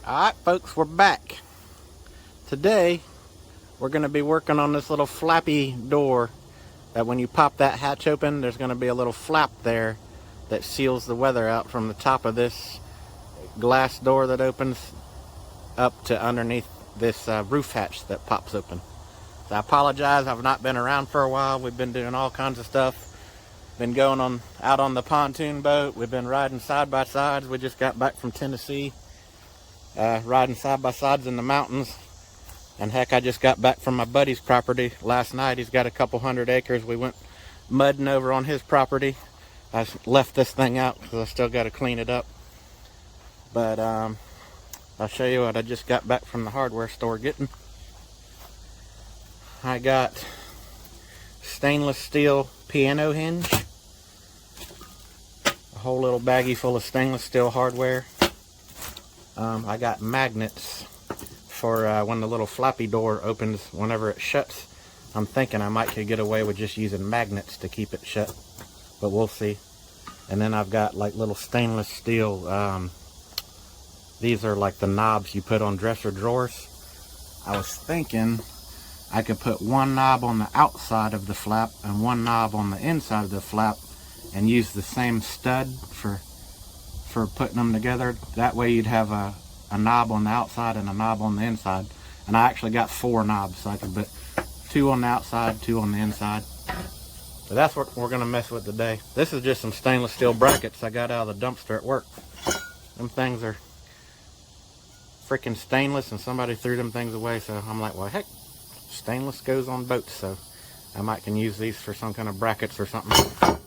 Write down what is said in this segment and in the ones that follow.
Alright folks, we're back. Today we're going to be working on this little flappy door that when you pop that hatch open, there's going to be a little flap there that seals the weather out from the top of this glass door that opens up to underneath this roof hatch that pops open. So I apologize, I've not been around for a while. We've been doing all kinds of stuff. Been going out on the pontoon boat. We've been riding side by sides. We just got back from Tennessee. Riding side by sides in the mountains, and heck, I just got back from my buddy's property last night. He's got a couple hundred acres. We went mudding over on his property. I left this thing out because I still got to clean it up, but I'll show you what I just got back from the hardware store getting. I got stainless steel piano hinge, a whole little baggie full of stainless steel hardware. I got magnets for when the little flappy door opens whenever it shuts. I'm thinking I might could get away with just using magnets to keep it shut, but we'll see. And then I've got like little stainless steel, these are like the knobs you put on dresser drawers. I was thinking I could put one knob on the outside of the flap and one knob on the inside of the flap and use the same stud for putting them together. That way you'd have a knob on the outside and a knob on the inside. And I actually got 4 knobs, so I could put 2 on the outside, 2 on the inside. So that's what we're going to mess with today. This is just some stainless steel brackets I got out of the dumpster at work. Them things are freaking stainless, and somebody threw them things away, so I'm like, well heck, stainless goes on boats, so I might can use these for some kind of brackets or something.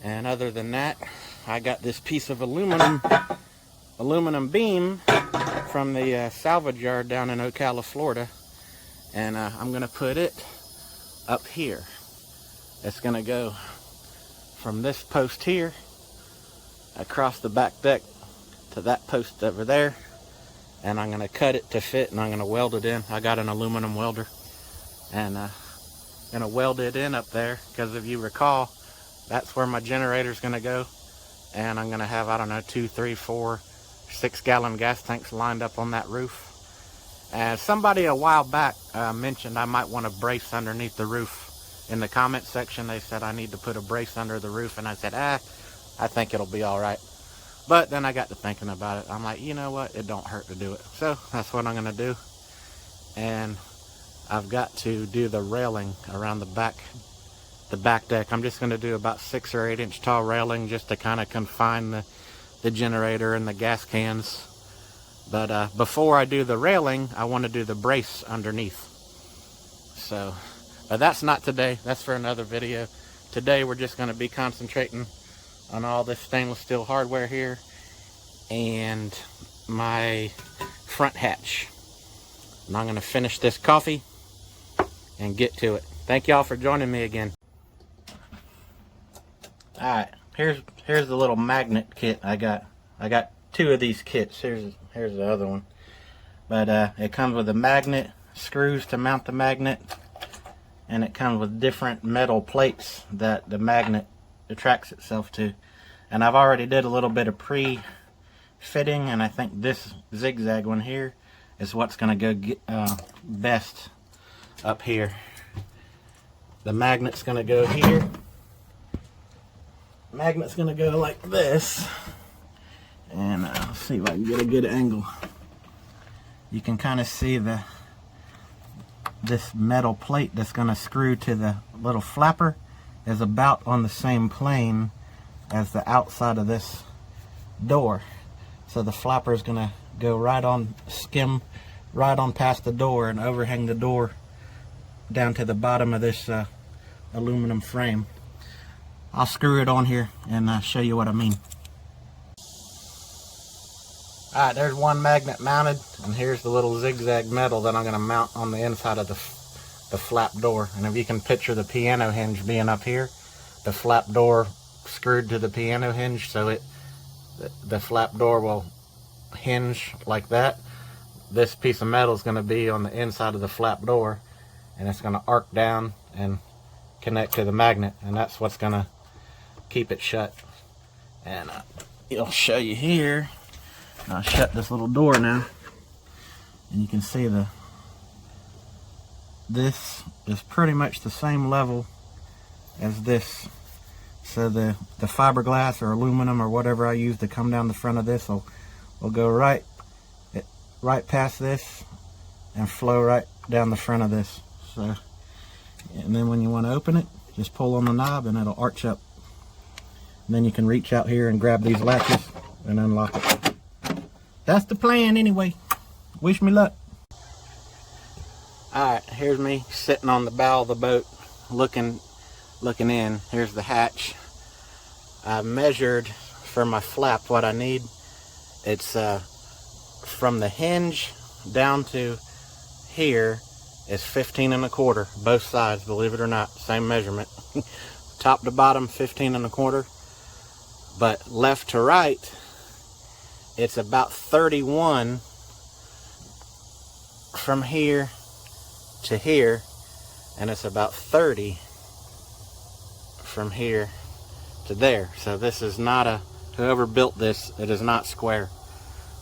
And other than that, I got this piece of aluminum beam from the salvage yard down in Ocala, Florida, and I'm gonna put it up here. It's gonna go from this post here across the back deck to that post over there, and I'm gonna cut it to fit, and I'm gonna weld it in. I got an aluminum welder, and gonna weld it in up there, because if you recall, that's where my generator's gonna go. And I'm gonna have, I don't know, 2, 3, 4, 6-gallon gas tanks lined up on that roof. And somebody a while back mentioned I might want a brace underneath the roof. In the comment section, they said I need to put a brace under the roof, and I said, I think it'll be all right. But then I got to thinking about it. I'm like, you know what? It don't hurt to do it. So that's what I'm gonna do. And I've got to do the railing around the back deck. I'm just going to do about 6 or 8 inch tall railing just to kind of confine the generator and the gas cans. But before I do the railing, I want to do the brace underneath. So, but that's not today. That's for another video. Today we're just going to be concentrating on all this stainless steel hardware here and my front hatch. And I'm going to finish this coffee and get to it. Thank y'all for joining me again. Alright, here's the little magnet kit I got. I got 2 of these kits. Here's the other one. But it comes with a magnet, screws to mount the magnet, and it comes with different metal plates that the magnet attracts itself to. And I've already did a little bit of pre-fitting, and I think this zigzag one here is what's going to go best up here. The magnet's going to go here. Magnet's gonna go like this, and I'll see if I can get a good angle. You can kind of see this metal plate that's gonna screw to the little flapper is about on the same plane as the outside of this door. So the flapper is gonna go right on, skim right on past the door and overhang the door down to the bottom of this aluminum frame. I'll screw it on here and show you what I mean. Alright, there's one magnet mounted, and here's the little zigzag metal that I'm going to mount on the inside of the flap door. And if you can picture the piano hinge being up here, the flap door screwed to the piano hinge, so the flap door will hinge like that. This piece of metal is going to be on the inside of the flap door, and it's going to arc down and connect to the magnet, and that's what's going to keep it shut. And it'll show you here. I'll shut this little door now. And you can see this is pretty much the same level as this. So the fiberglass or aluminum or whatever I use to come down the front of this will go right past this and flow right down the front of this. So, and then when you want to open it, just pull on the knob and it'll arch up. And then you can reach out here and grab these latches and unlock it. That's the plan anyway. Wish me luck. Alright, here's me sitting on the bow of the boat looking in. Here's the hatch. I measured for my flap what I need. It's from the hinge down to here is 15 1/4, both sides, believe it or not, same measurement. Top to bottom 15 1/4, but left to right it's about 31 from here to here, and it's about 30 from here to there. So this is not whoever built this, it is not square.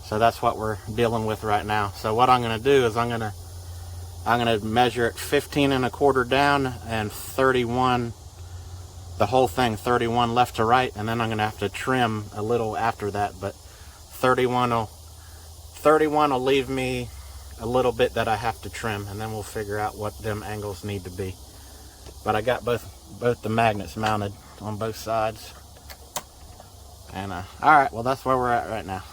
So that's what we're dealing with right now. So what I'm going to do is I'm going to measure it 15 1/4 down and 31, the whole thing 31 left to right, and then I'm going to have to trim a little after that, but 31 will leave me a little bit that I have to trim, and then we'll figure out what them angles need to be. But I got both the magnets mounted on both sides. And alright, well that's where we're at right now.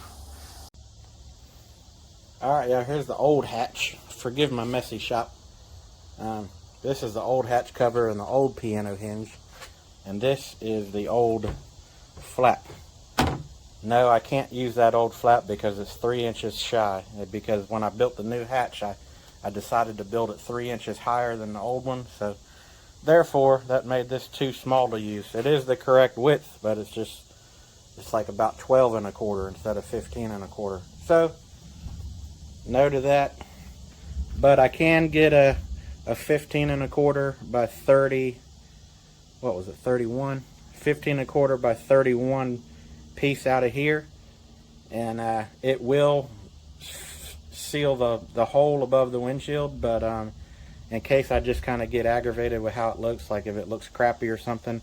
Alright, yeah, here's the old hatch. Forgive my messy shop. This is the old hatch cover and the old piano hinge. And this is the old flap. No, I can't use that old flap because it's 3 inches shy. Because when I built the new hatch, I decided to build it 3 inches higher than the old one. So therefore, that made this too small to use. It is the correct width, but it's like about 12 1/4 instead of 15 1/4. So no to that. But I can get a 15 1/4 by 30. What was it? 31. 15 1/4 by 31 piece out of here, and it will seal the hole above the windshield. But in case I just kind of get aggravated with how it looks, like if it looks crappy or something,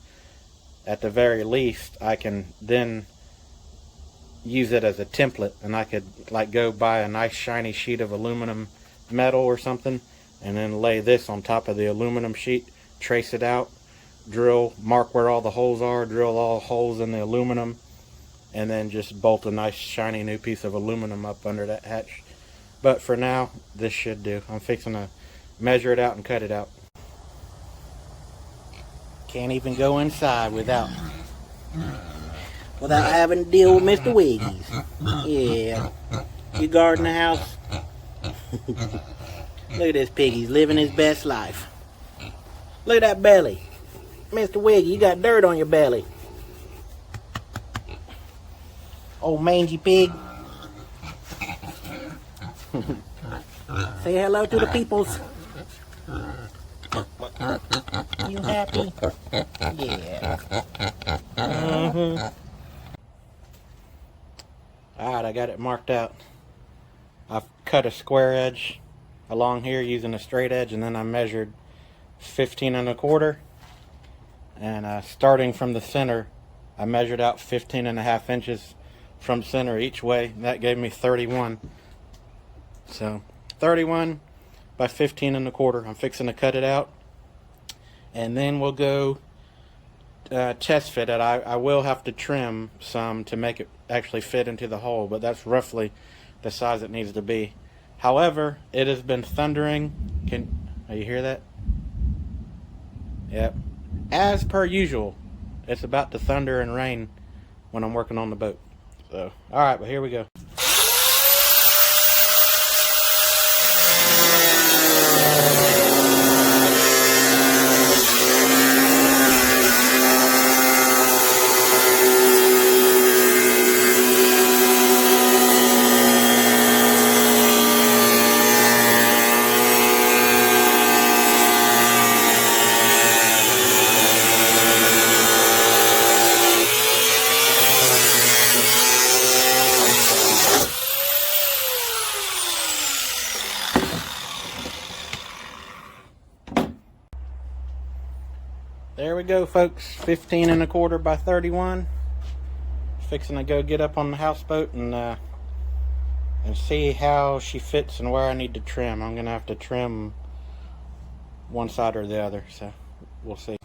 at the very least I can then use it as a template, and I could like go buy a nice shiny sheet of aluminum metal or something, and then lay this on top of the aluminum sheet, trace it out, drill, mark where all the holes are, drill all holes in the aluminum, and then just bolt a nice shiny new piece of aluminum up under that hatch. But for now, this should do. I'm fixing to measure it out and cut it out. Can't even go inside without having to deal with Mr. Wiggies. Yeah. You guarding the house? Look at this pig, he's living his best life. Look at that belly. Mr. Wiggy, you got dirt on your belly. Old mangy pig. Say hello to the peoples. You happy? Yeah. Alright, I got it marked out. I've cut a square edge along here using a straight edge, and then I measured 15 1/4. And starting from the center, I measured out 15 1/2 inches from center each way. That gave me 31. So 31 by 15 1/4. I'm fixing to cut it out, and then we'll go test fit it. I will have to trim some to make it actually fit into the hole, but that's roughly the size it needs to be. However, it has been thundering. You hear that? Yep. As per usual, it's about to thunder and rain when I'm working on the boat. So, alright, but here we go. There we go, folks. 15 1/4 by 31. Fixing to go get up on the houseboat and see how she fits and where I need to trim. I'm gonna have to trim one side or the other, so we'll see.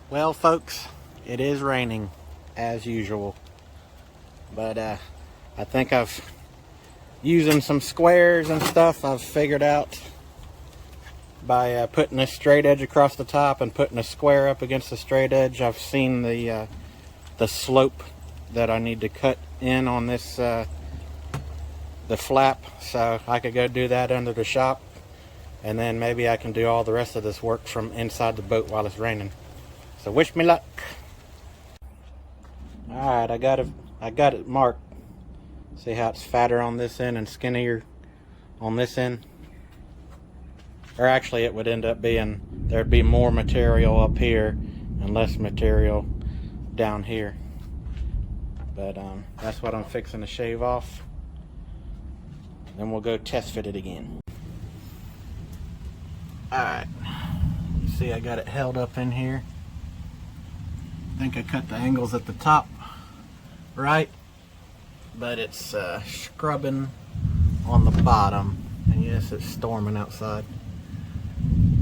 Well, folks, it is raining as usual, but I think using some squares and stuff, I've figured out by putting a straight edge across the top and putting a square up against the straight edge, I've seen the slope that I need to cut in on this the flap, so I could go do that under the shop, and then maybe I can do all the rest of this work from inside the boat while it's raining. So wish me luck. Alright, I got it marked. See how it's fatter on this end and skinnier on this end? Or actually it would end up being, there'd be more material up here and less material down here. But that's what I'm fixing to shave off. Then we'll go test fit it again. Alright, see I got it held up in here. I think I cut the angles at the top right, but it's scrubbing on the bottom. And yes, it's storming outside.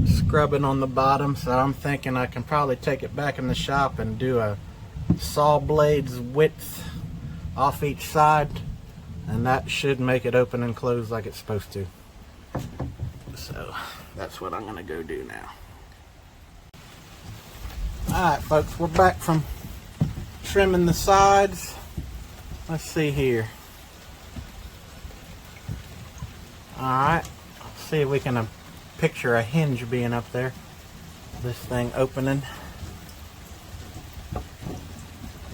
Scrubbing on the bottom, so I'm thinking I can probably take it back in the shop and do a saw blades width off each side, and that should make it open and close like it's supposed to. So that's what I'm gonna go do now. Alright, folks, we're back from trimming the sides. Let's see here. Alright, let's see if we can picture a hinge being up there. This thing opening.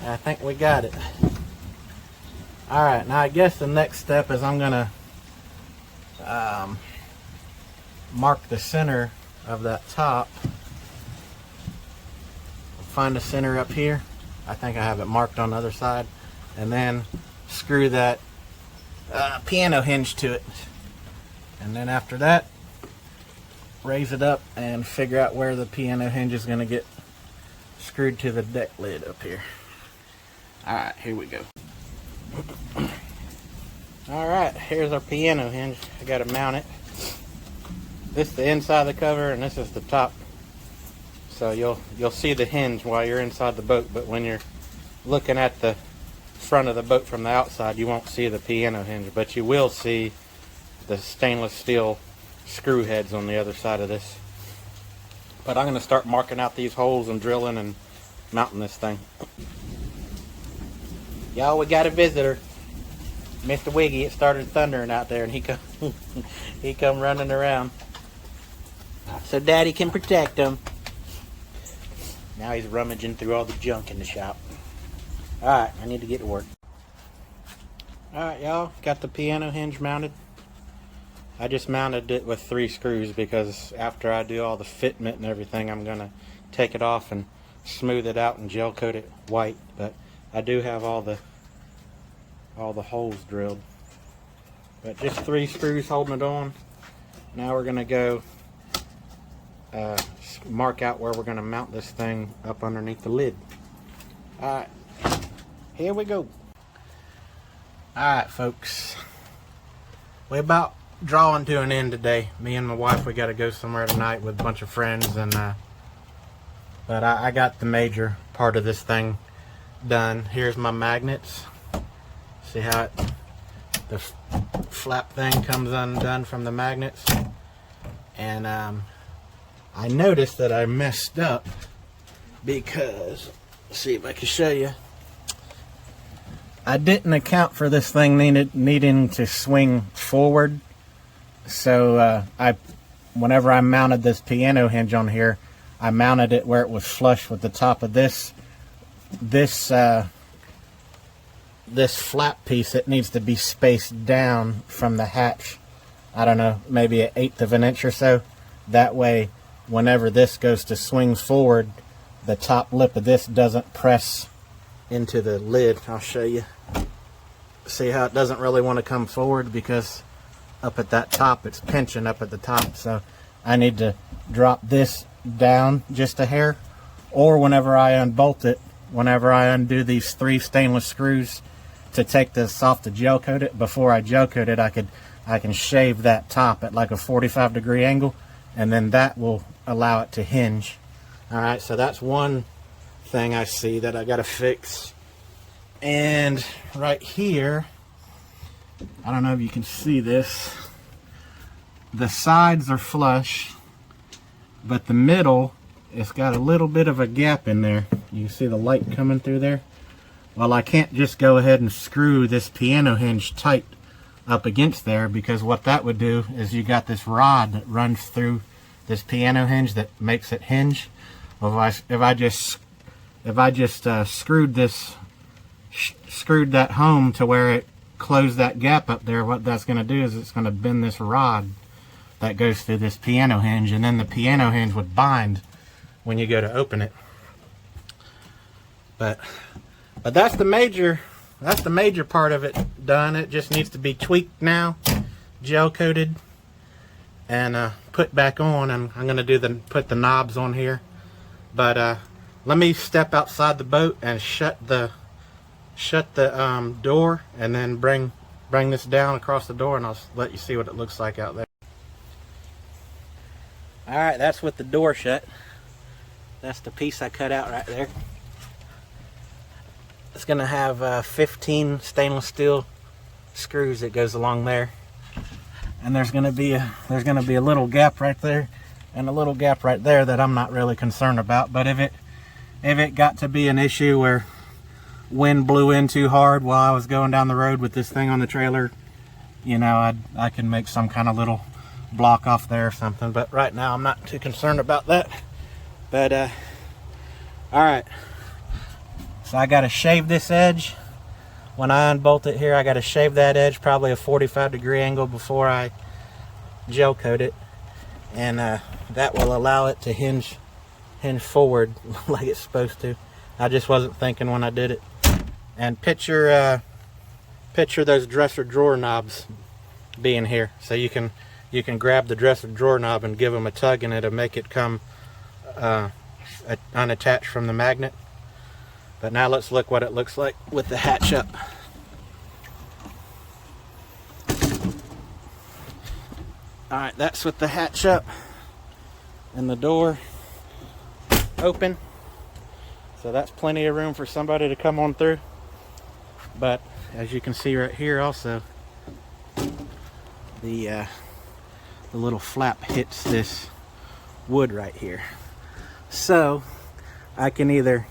I think we got it. Alright, now I guess the next step is I'm gonna mark the center of that top. Find the center up here. I think I have it marked on the other side, and then screw that piano hinge to it, and then after that raise it up and figure out where the piano hinge is going to get screwed to the deck lid up here. Alright, here we go. Alright, here's our piano hinge. I got to mount it. This is the inside of the cover and this is the top. So you'll see the hinge while you're inside the boat, but when you're looking at the front of the boat from the outside, you won't see the piano hinge, but you will see the stainless steel screw heads on the other side of this. But I'm going to start marking out these holes and drilling and mounting this thing. Y'all, we got a visitor. Mr. Wiggy. It started thundering out there and he come running around so Daddy can protect him. Now he's rummaging through all the junk in the shop. Alright, I need to get to work. Alright, y'all, got the piano hinge mounted. I just mounted it with 3 screws because after I do all the fitment and everything, I'm going to take it off and smooth it out and gel coat it white. But I do have all the holes drilled. But just 3 screws holding it on. Now we're going to go mark out where we're going to mount this thing up underneath the lid. Alright, here we go. Alright, folks, we're about drawing to an end today. Me and my wife, we got to go somewhere tonight with a bunch of friends, and but I got the major part of this thing done. Here's my magnets. See how the flap thing comes undone from the magnets, and I noticed that I messed up because, let's see if I can show you. I didn't account for this thing needing to swing forward. So whenever I mounted this piano hinge on here, I mounted it where it was flush with the top of this flap piece. It needs to be spaced down from the hatch. I don't know, maybe 1/8 of an inch or so. That way, whenever this goes to swing forward, the top lip of this doesn't press into the lid. I'll show you. See how it doesn't really want to come forward because up at that top it's pinching up at the top. So I need to drop this down just a hair, or whenever I unbolt it, whenever I undo these 3 stainless screws to take this off to gel coat it, before I gel coat it, I can shave that top at like a 45-degree angle, and then that will allow it to hinge. All right, so that's one thing I see that I got to fix. And right here, I don't know if you can see this, the sides are flush, but the middle, it's got a little bit of a gap in there. You can see the light coming through there. Well, I can't just go ahead and screw this piano hinge tight up against there, because what that would do is you got this rod that runs through this piano hinge that makes it hinge. Well, if I just screwed that home to where it closed that gap up there, what that's going to do is it's going to bend this rod that goes through this piano hinge, and then the piano hinge would bind when you go to open it. But that's the major part of it done. It just needs to be tweaked now, gel coated, and put back on. And I'm going to put the knobs on here. But let me step outside the boat and shut the door, and then bring this down across the door, and I'll let you see what it looks like out there. All right, that's with the door shut. That's the piece I cut out right there. It's going to have 15 stainless steel screws that goes along there, and there's going to be a little gap right there and a little gap right there that I'm not really concerned about. But if it got to be an issue where wind blew in too hard while I was going down the road with this thing on the trailer, you know, I can make some kind of little block off there or something. But right now I'm not too concerned about that. But all right, so I got to shave this edge. When I unbolt it here, I got to shave that edge, probably a 45-degree angle, before I gel coat it, and that will allow it to hinge forward like it's supposed to. I just wasn't thinking when I did it. And picture those dresser drawer knobs being here, so you can grab the dresser drawer knob and give them a tug, and it'll make it come unattached from the magnet. But now let's look what it looks like with the hatch up. All right, that's with the hatch up and the door open. So that's plenty of room for somebody to come on through. But as you can see right here also, the little flap hits this wood right here. So I can either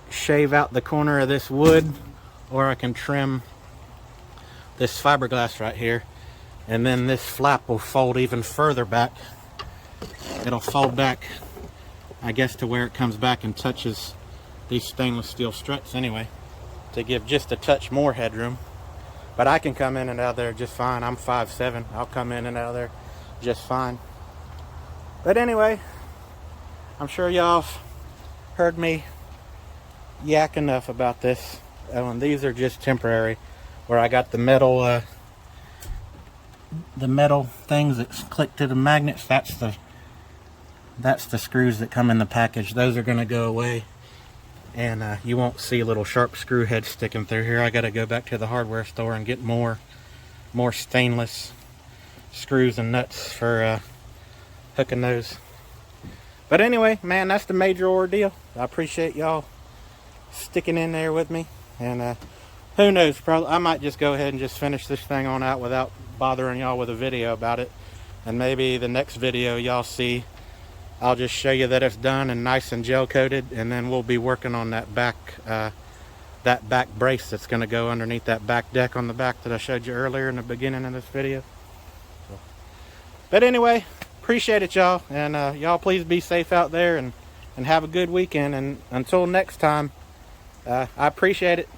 shave out the corner of this wood, or I can trim this fiberglass right here, and then this flap will fold even further back. It'll fold back, I guess, to where it comes back and touches these stainless steel struts anyway, to give just a touch more headroom. But I can come in and out of there just fine. I'm 5'7". I'll come in and out of there just fine. But anyway, I'm sure y'all heard me yak enough about this. And these are just temporary, where I got the metal things that click to the magnets. That's the screws that come in the package. Those are going to go away, and you won't see little sharp screw heads sticking through here. I got to go back to the hardware store and get more stainless screws and nuts for hooking those. But anyway, man, that's the major ordeal. I appreciate y'all sticking in there with me, and who knows, probably I might just go ahead and just finish this thing on out without bothering y'all with a video about it. And maybe the next video y'all see, I'll just show you that it's done and nice and gel coated, and then we'll be working on that back brace that's going to go underneath that back deck on the back that I showed you earlier in the beginning of this video. So, but anyway, appreciate it, y'all, and y'all please be safe out there, and have a good weekend. And until next time, I appreciate it.